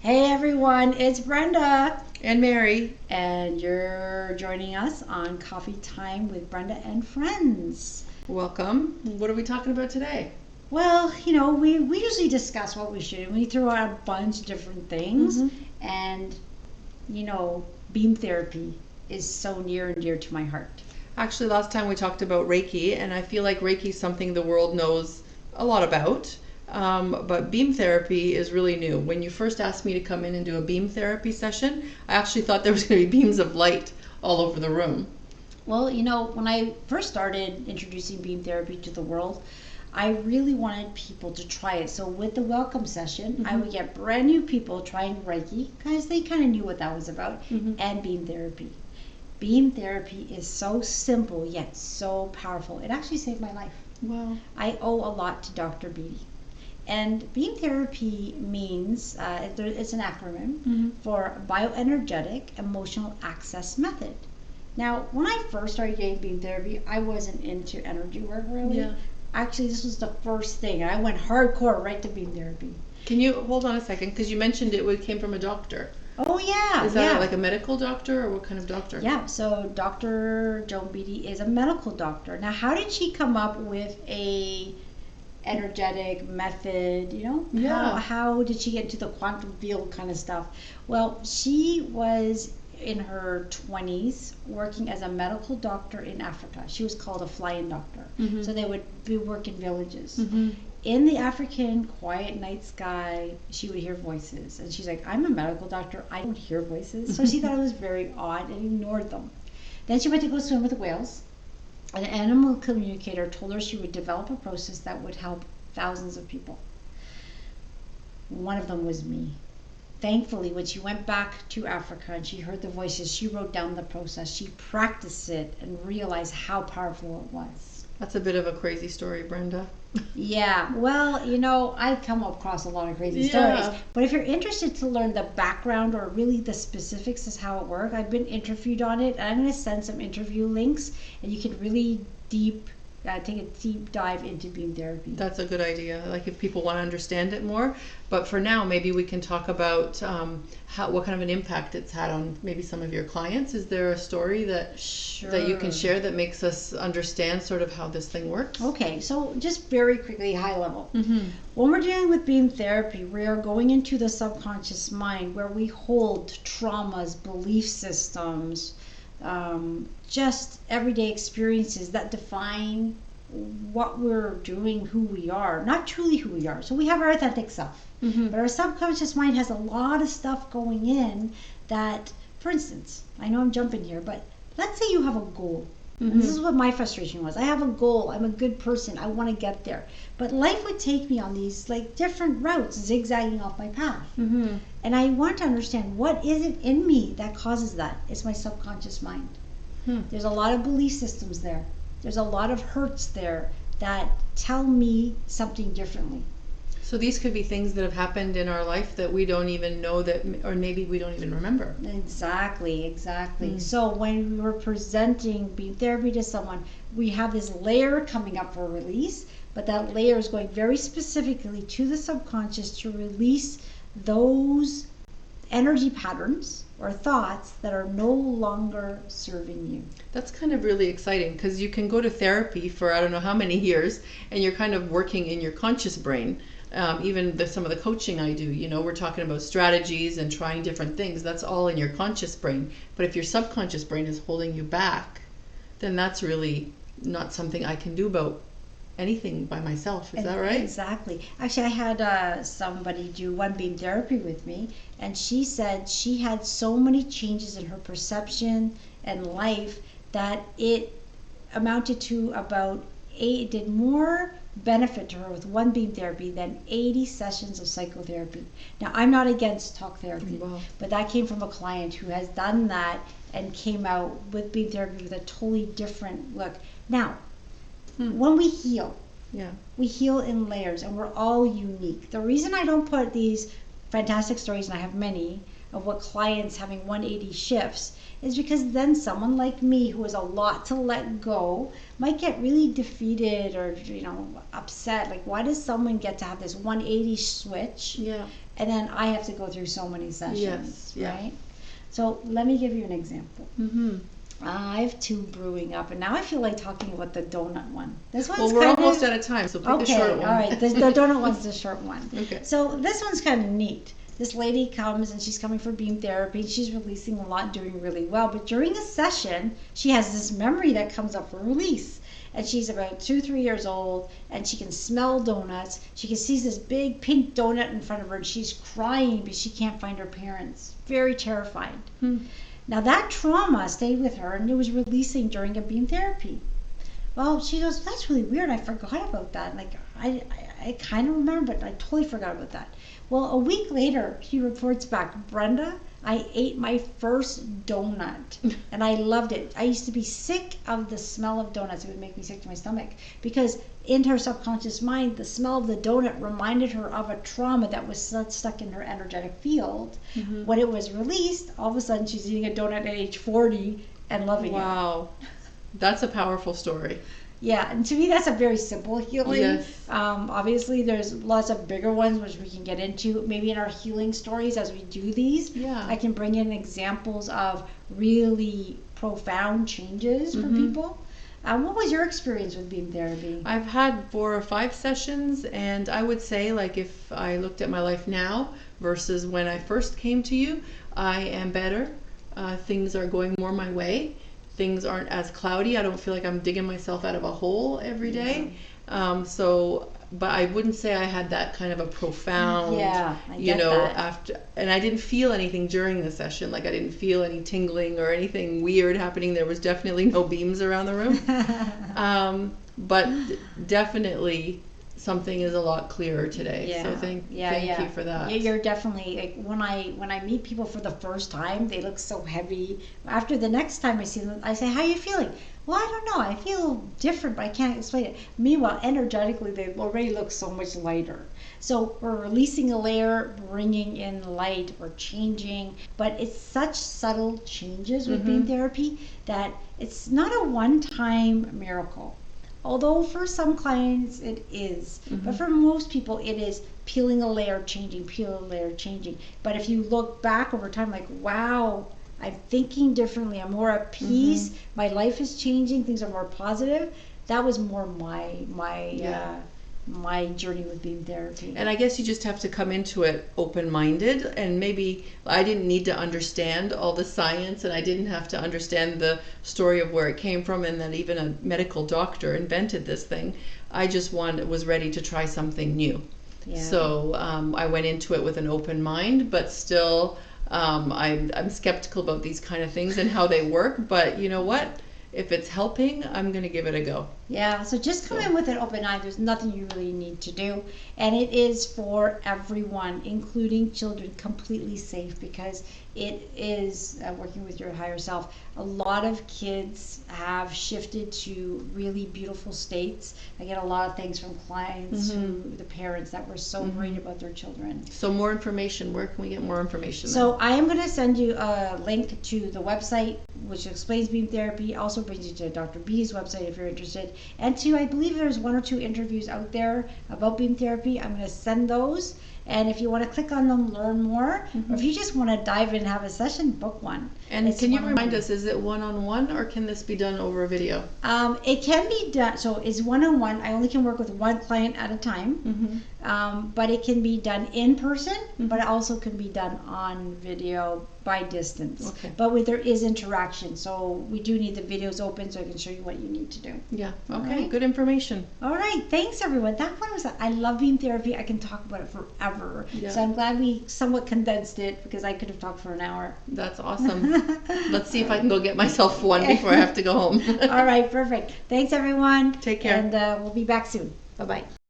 Hey everyone, it's Brenda. And Mary. And you're joining us on Coffee Time with Brenda and Friends. Welcome. What are we talking about today? Well, we usually discuss what we should. We throw out a bunch of different things. And, beam therapy is so near and dear to my heart. Actually, last time we talked about Reiki, and I feel like Reiki is something the world knows a lot about. But beam therapy is really new. When you first asked me to come in and do a beam therapy session, I actually thought there was going to be beams of light all over the room. Well, when I first started introducing beam therapy to the world, I really wanted people to try it. So with the welcome session, I would get brand new people trying Reiki because they kind of knew what that was about, and beam therapy. Beam therapy is so simple yet so powerful. It actually saved my life. Wow. I owe a lot to Dr. Beattie. And beam therapy means, it's an acronym for Bioenergetic Emotional Access Method. Now, when I first started getting beam therapy, I wasn't into energy work really. Yeah. Actually, this was the first thing. I went hardcore right to beam therapy. Can you hold on a second? Because you mentioned it came from a doctor. Oh, yeah. Is that like a medical doctor, or what kind of doctor? Yeah, so Dr. Joan Beattie is a medical doctor. Now, how did she come up with a energetic method, how did she get into the quantum field kind of stuff? Well, she was in her 20s working as a medical doctor in Africa. She was called a fly-in doctor. So they would work in villages. In the African quiet night sky, she would hear voices, and she's like, I'm a medical doctor, I don't hear voices. So she thought it was very odd and ignored them. Then she went to go swim with the whales. An animal communicator told her she would develop a process that would help thousands of people. One of them was me. Thankfully, when she went back to Africa and she heard the voices, she wrote down the process. She practiced it and realized how powerful it was. That's a bit of a crazy story, Brenda. Yeah, well, I come across a lot of crazy stories. But if you're interested to learn the background or really the specifics of how it works, I've been interviewed on it. I'm going to send some interview links, and you can really take a deep dive into beam therapy. That's a good idea, like if people want to understand it more. But for now, maybe we can talk about what kind of an impact it's had on maybe some of your clients. Is there a story that you can share that makes us understand sort of how this thing works? Okay, so just very quickly, high level. When we're dealing with beam therapy, we are going into the subconscious mind where we hold traumas, belief systems, just everyday experiences that define what we're doing, who we are, not truly who we are. So we have our authentic self, but our subconscious mind has a lot of stuff going in that, for instance, I know I'm jumping here, but let's say you have a goal. And this is what my frustration was. I have a goal. I'm a good person. I want to get there. But life would take me on these different routes, zigzagging off my path. And I want to understand, what is it in me that causes that? It's my subconscious mind. There's a lot of belief systems there. There's a lot of hurts there that tell me something differently. So these could be things that have happened in our life that we don't even know that, or maybe we don't even remember. Exactly. So when we were presenting beam therapy to someone, we have this layer coming up for release, but that layer is going very specifically to the subconscious to release those energy patterns or thoughts that are no longer serving you. That's kind of really exciting, because you can go to therapy for I don't know how many years, and you're kind of working in your conscious brain. Even some of the coaching I do, we're talking about strategies and trying different things. That's all in your conscious brain. But if your subconscious brain is holding you back, then that's really not something I can do about anything by myself. Is that right? Exactly. Actually, I had somebody do one beam therapy with me, and she said she had so many changes in her perception and life that it amounted to it did more benefit to her with one beam therapy than 80 sessions of psychotherapy. Now, I'm not against talk therapy, but that came from a client who has done that and came out with beam therapy with a totally different look. Now, when we heal, we heal in layers, and we're all unique. The reason I don't put these fantastic stories, and I have many, of what clients having 180 shifts is because then someone like me who has a lot to let go might get really defeated or upset. Like, why does someone get to have this 180 switch? Yeah. And then I have to go through so many sessions, yes. Yeah. right? So let me give you an example. Mm-hmm. I have two brewing up, and now I feel like talking about the donut one. This one's well, we're almost out of time, so pick the short one. All right, the donut one's the short one. Okay. So this one's kind of neat. This lady comes, and she's coming for beam therapy. She's releasing a lot, doing really well. But during a session, she has this memory that comes up for release. And she's about 2-3 years old, and she can smell donuts. She can see this big pink donut in front of her, and she's crying because she can't find her parents. Very terrified. Now that trauma stayed with her, and it was releasing during a beam therapy. Well, she goes, that's really weird. I forgot about that. Like, I kind of remember, but I totally forgot about that. Well, a week later, she reports back, Brenda, I ate my first donut, and I loved it. I used to be sick of the smell of donuts. It would make me sick to my stomach because in her subconscious mind, the smell of the donut reminded her of a trauma that was stuck in her energetic field. Mm-hmm. When it was released, all of a sudden she's eating a donut at age 40 and loving it. Wow. That's a powerful story. Yeah, and to me that's a very simple healing. Yes. Obviously there's lots of bigger ones which we can get into maybe in our healing stories as we do these. Yeah. I can bring in examples of really profound changes for people. What was your experience with beam therapy? I've had 4 or 5 sessions, and I would say, like, if I looked at my life now versus when I first came to you, I am better. Things are going more my way. Things aren't as cloudy. I don't feel like I'm digging myself out of a hole every day. But I wouldn't say I had that kind of a profound, after, and I didn't feel anything during the session. Like, I didn't feel any tingling or anything weird happening. There was definitely no beams around the room. But definitely something is a lot clearer today. Yeah. So thank you for that. Yeah, you're definitely, like, when I meet people for the first time, they look so heavy. After the next time I see them, I say, how are you feeling? Well, I don't know. I feel different, but I can't explain it. Meanwhile, energetically, they already look so much lighter. So we're releasing a layer, bringing in light, we're changing. But it's such subtle changes with beam therapy that it's not a one-time miracle. Although for some clients it is, but for most people it is peeling a layer, changing, peeling a layer, changing. But if you look back over time, like, wow, I'm thinking differently, I'm more at peace, my life is changing, things are more positive. That was more my journey with beam therapy. And I guess you just have to come into it open-minded, and maybe I didn't need to understand all the science, and I didn't have to understand the story of where it came from, and that even a medical doctor invented this thing. I just was ready to try something new. Yeah. So I went into it with an open mind, but still I'm skeptical about these kind of things and how they work. But you know what? If it's helping, I'm going to give it a go. Yeah, so just come in with an open eye. There's nothing you really need to do. And it is for everyone, including children, completely safe because it is working with your higher self. A lot of kids have shifted to really beautiful states. I get a lot of things from clients the parents that were so worried about their children. So more information, where can we get more information? So I am going to send you a link to the website which explains beam therapy, also brings you to Dr. B's website if you're interested. And to, I believe there's 1 or 2 interviews out there about beam therapy. I'm going to send those. And if you want to click on them, learn more. Or if you just want to dive in and have a session, book one. And can you remind us, is it one-on-one or can this be done over a video? It can be done, so it's one-on-one. I only can work with one client at a time. But it can be done in person, but it also can be done on video by distance. Okay. But there is interaction, so we do need the videos open so I can show you what you need to do. Yeah, okay, good information. All right, thanks everyone. That one was, I love beam therapy. I can talk about it forever. Yeah. So I'm glad we somewhat condensed it because I could have talked for an hour. That's awesome. Let's see if I can go get myself one before I have to go home. All right, perfect. Thanks everyone. Take care. And we'll be back soon. Bye-bye.